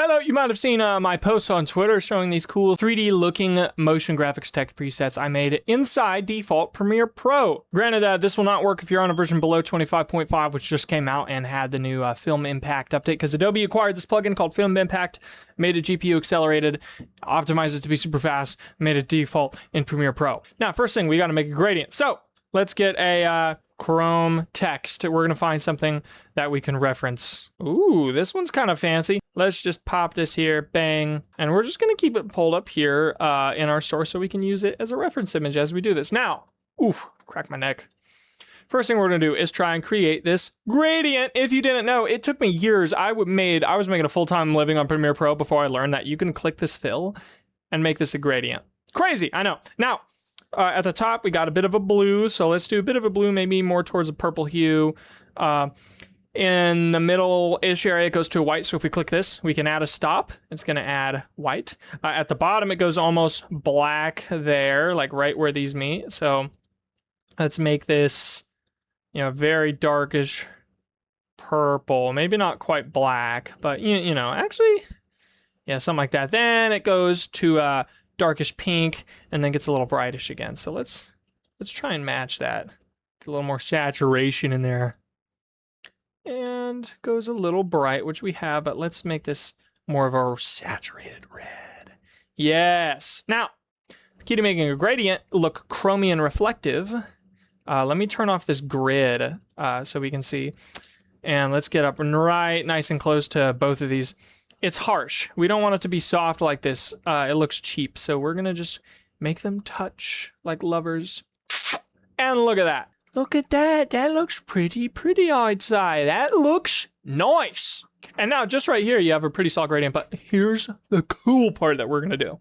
Hello, you might have seen my posts on Twitter showing these cool 3D looking motion graphics text presets I made inside default Premiere Pro. Granted, this will not work if you're on a version below 25.5, which just came out and had the new Film Impact update, because Adobe acquired this plugin called Film Impact, made it GPU accelerated, optimized it to be super fast, made it default in Premiere Pro. Now, first thing, we got to make a gradient. So let's get a Chrome text. We're going to find something that we can reference. Ooh, this one's kind of fancy. Let's just pop this here, bang, and we're just going to keep it pulled up here in our source so we can use it as a reference image as we do this. Now, oof, crack my neck. First thing we're going to do is try and create this gradient. If you didn't know, it took me years. I was making a full-time living on Premiere Pro before I learned that you can click this fill and make this a gradient. Crazy, I know. Now, at the top, we got a bit of a blue, so let's do a bit of a blue, maybe more towards a purple hue. In the middle-ish area, it goes to a white, so if we click this, we can add a stop. It's going to add white. At the bottom, it goes almost black there, like right where these meet. So let's make this, you know, very darkish purple. Maybe not quite black, but, you know, actually, yeah, something like that. Then it goes to darkish pink, and then gets a little brightish again. So let's try and match that. Get a little more saturation in there. And goes a little bright, which we have, but let's make this more of a saturated red. Yes. Now, the key to making a gradient look chromy and reflective. Let me turn off this grid so we can see. And let's get up right nice and close to both of these. It's harsh. We don't want it to be soft like this. It looks cheap. So we're going to just make them touch like lovers. And look at that. Look at that. That looks pretty, I'd say. That looks nice. And now just right here, you have a pretty solid gradient, but here's the cool part that we're going to do.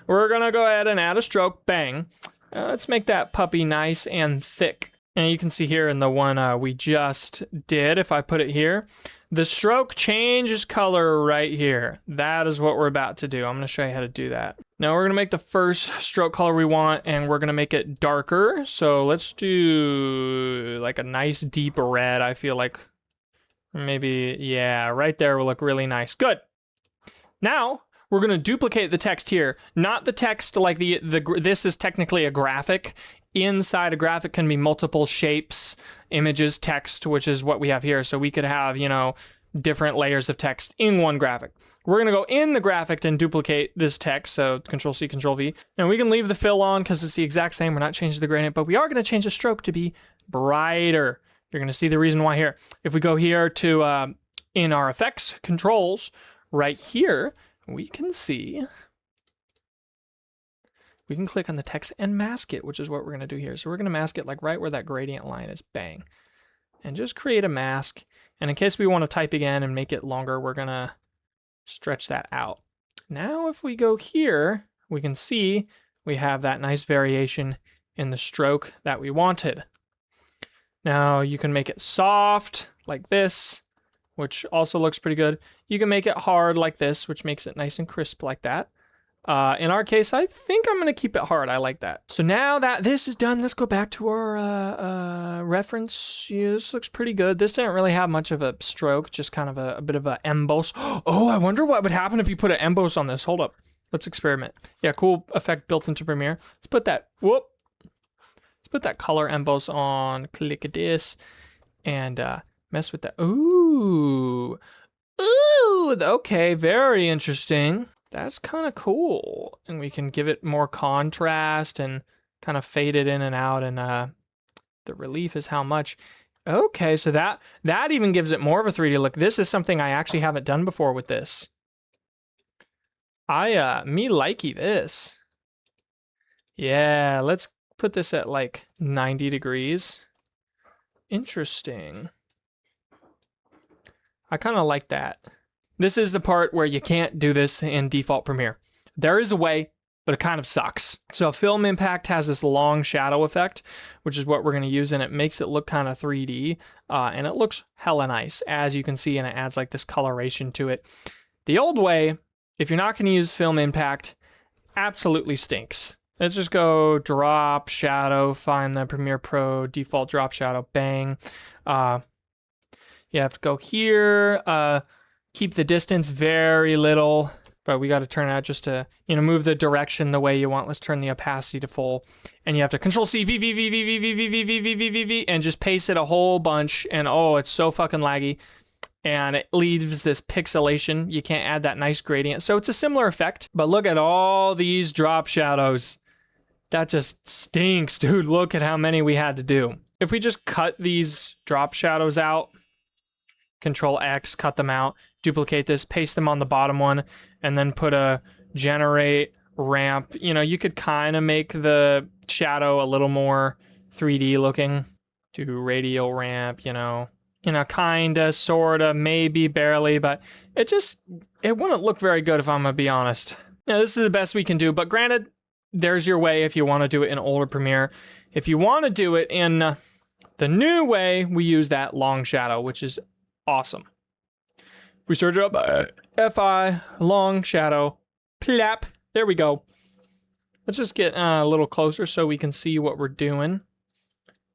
We're going to go ahead and add a stroke. Bang. Let's make that puppy nice and thick. And you can see here in the one we just did, if I put it here, the stroke changes color right here. That is what we're about to do. I'm going to show you how to do that. Now we're going to make the first stroke color we want, and we're going to make it darker. So let's do like a nice deep red. I feel like maybe, yeah, right there will look really nice. Good. Now we're going to duplicate the text here. Not the text like this is technically a graphic. Inside a graphic can be multiple shapes, images, text, which is what we have here. So we could have, you know, different layers of text in one graphic. We're going to go in the graphic and duplicate this text. So Control-C, Control-V. And we can leave the fill on because it's the exact same. We're not changing the gradient, but we are going to change the stroke to be brighter. You're going to see the reason why here. If we go here to in our effects controls right here, we can see. We can click on the text and mask it, which is what we're going to do here. So we're going to mask it like right where that gradient line is, bang. And just create a mask. And in case we want to type again and make it longer, we're going to stretch that out. Now if we go here, we can see we have that nice variation in the stroke that we wanted. Now you can make it soft like this, which also looks pretty good. You can make it hard like this, which makes it nice and crisp like that. In our case, I think I'm going to keep it hard. I like that. So now that this is done, let's go back to our reference. Yeah, this looks pretty good. This didn't really have much of a stroke, just kind of a bit of an emboss. Oh, I wonder what would happen if you put an emboss on this. Hold up. Let's experiment. Yeah, cool effect built into Premiere. Let's put that, let's put that color emboss on. Click this and mess with that. Ooh. Ooh, okay, very interesting. That's kind of cool. And we can give it more contrast and kind of fade it in and out. And the relief is how much. Okay, so that even gives it more of a 3D look. This is something I actually haven't done before with this. Me likey this. Yeah, let's put this at like 90 degrees. Interesting. I kind of like that. This is the part where you can't do this in default Premiere. There is a way, but it kind of sucks. So Film Impact has this long shadow effect, which is what we're going to use, and it makes it look kind of 3D, and it looks hella nice, as you can see, and it adds like this coloration to it. The old way, if you're not going to use Film Impact, absolutely stinks. Let's just go drop shadow, find the Premiere Pro default drop shadow, bang. You have to go here, keep the distance very little, but we got to turn it out just to, you know, move the direction the way you want. Let's turn the opacity to full, and you have to Control C, V, V, V, V, V, V, V, V, V, V, V, V, V, and just paste it a whole bunch, and oh, it's so fucking laggy, and it leaves this pixelation. You can't add that nice gradient, so it's a similar effect, but look at all these drop shadows. That just stinks, dude. Look at how many we had to do. If we just cut these drop shadows out, Control X, cut them out, duplicate this, paste them on the bottom one, and then put a generate ramp. You know, you could kind of make the shadow a little more 3D looking. Do radial ramp, you know, kinda, sorta, maybe, barely, but it wouldn't look very good if I'm gonna be honest. Now, this is the best we can do, but granted, there's your way if you want to do it in older Premiere. If you want to do it in the new way, we use that long shadow, which is awesome. If we search up FI, long shadow, plap, there we go. Let's just get a little closer so we can see what we're doing.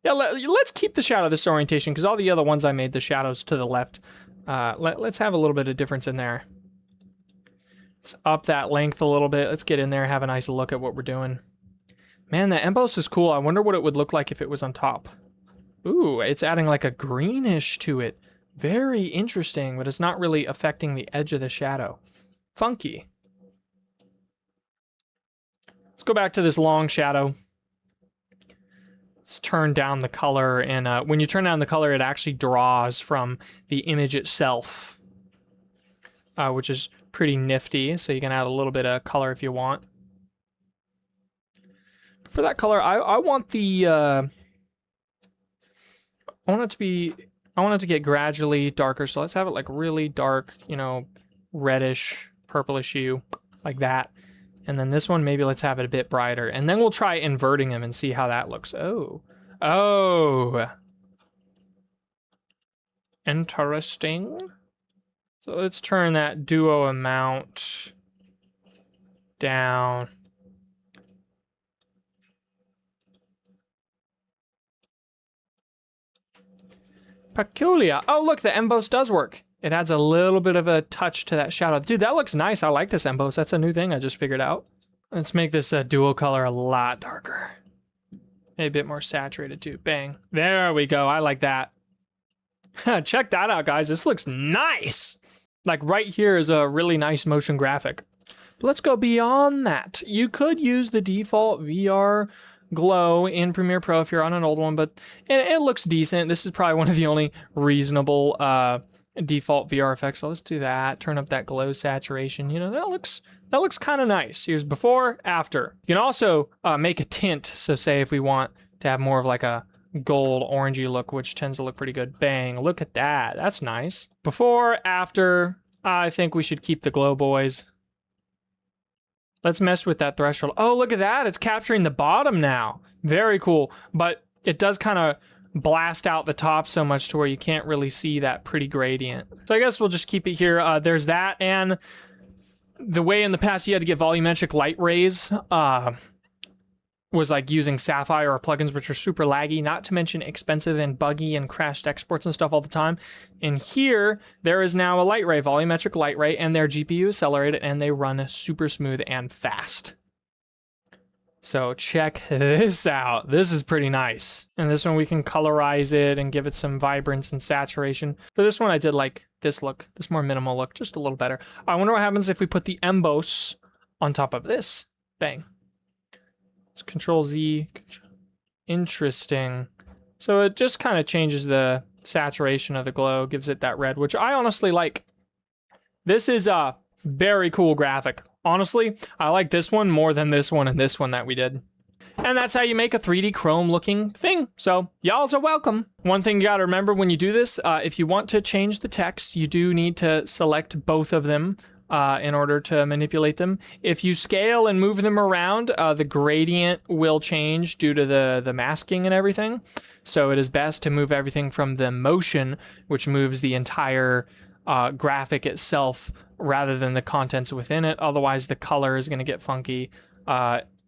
Yeah, let's keep the shadow this orientation, because all the other ones I made, the shadows to the left. Let's have a little bit of difference in there. Let's up that length a little bit. Let's get in there, have a nice look at what we're doing. Man, that emboss is cool. I wonder what it would look like if it was on top. Ooh, it's adding like a greenish to it. Very interesting, but it's not really affecting the edge of the shadow. Funky. Let's go back to this long shadow. Let's turn down the color, and when you turn down the color, it actually draws from the image itself, which is pretty nifty, so you can add a little bit of color if you want. But for that color, I want the I want it to get gradually darker, so let's have it like really dark, you know, reddish, purplish hue, like that. And then this one, maybe let's have it a bit brighter, and then we'll try inverting them and see how that looks. Oh, interesting. So let's turn that duo amount down. Peculiar. Oh, look, the emboss does work. It adds a little bit of a touch to that shadow. Dude, that looks nice. I like this emboss. That's a new thing I just figured out. Let's make this duo color a lot darker. A bit more saturated too. Bang. There we go. I like that. Check that out, guys. This looks nice. Like right here is a really nice motion graphic. But let's go beyond that. You could use the default VR glow in Premiere Pro if you're on an old one, but it looks decent. This is probably one of the only reasonable default VR effects. So let's do that. Turn up that glow saturation. You know, that looks kind of nice. Here's before, after. You can also make a tint. So say if we want to have more of like a gold orangey look, which tends to look pretty good. Bang, look at that. That's nice. Before, after, I think we should keep the glow, boys. Let's mess with that threshold. Oh, look at that. It's capturing the bottom now. Very cool. But it does kind of blast out the top so much to where you can't really see that pretty gradient. So I guess we'll just keep it here. There's that. And the way in the past you had to get volumetric light rays was like using Sapphire or plugins, which are super laggy, not to mention expensive and buggy and crashed exports and stuff all the time. And here, there is now a light ray, volumetric light ray, and they're GPU accelerated, and they run super smooth and fast. So check this out. This is pretty nice. And this one, we can colorize it and give it some vibrance and saturation. For this one, I did like this look, this more minimal look, just a little better. I wonder what happens if we put the emboss on top of this. Bang. Let's Control Z. Interesting. So it just kind of changes the saturation of the glow, gives it that red, which I honestly like. This is a very cool graphic. Honestly, I like this one more than this one and this one that we did. And that's how you make a 3D chrome looking thing. So y'all are welcome. One thing you gotta remember when you do this, if you want to change the text, you do need to select both of them in order to manipulate them. If you scale and move them around, the gradient will change due to the masking and everything. So it is best to move everything from the motion, which moves the entire graphic itself rather than the contents within it. Otherwise, the color is going to get funky.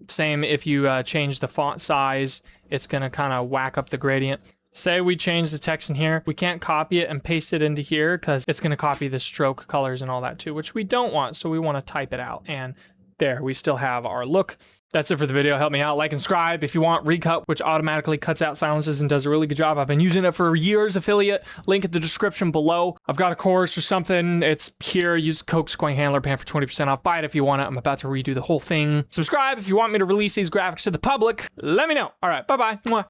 Same if you change the font size, it's going to kind of whack up the gradient. Say we change the text in here. We can't copy it and paste it into here because it's going to copy the stroke colors and all that too, which we don't want. So we want to type it out. And there, we still have our look. That's it for the video. Help me out. Like and subscribe if you want Recut, which automatically cuts out silences and does a really good job. I've been using it for years. Affiliate link in the description below. I've got a course or something. It's here. Use code SQUANGHANDLERPAN for 20% off. Buy it if you want it. I'm about to redo the whole thing. Subscribe if you want me to release these graphics to the public. Let me know. All right. Bye-bye.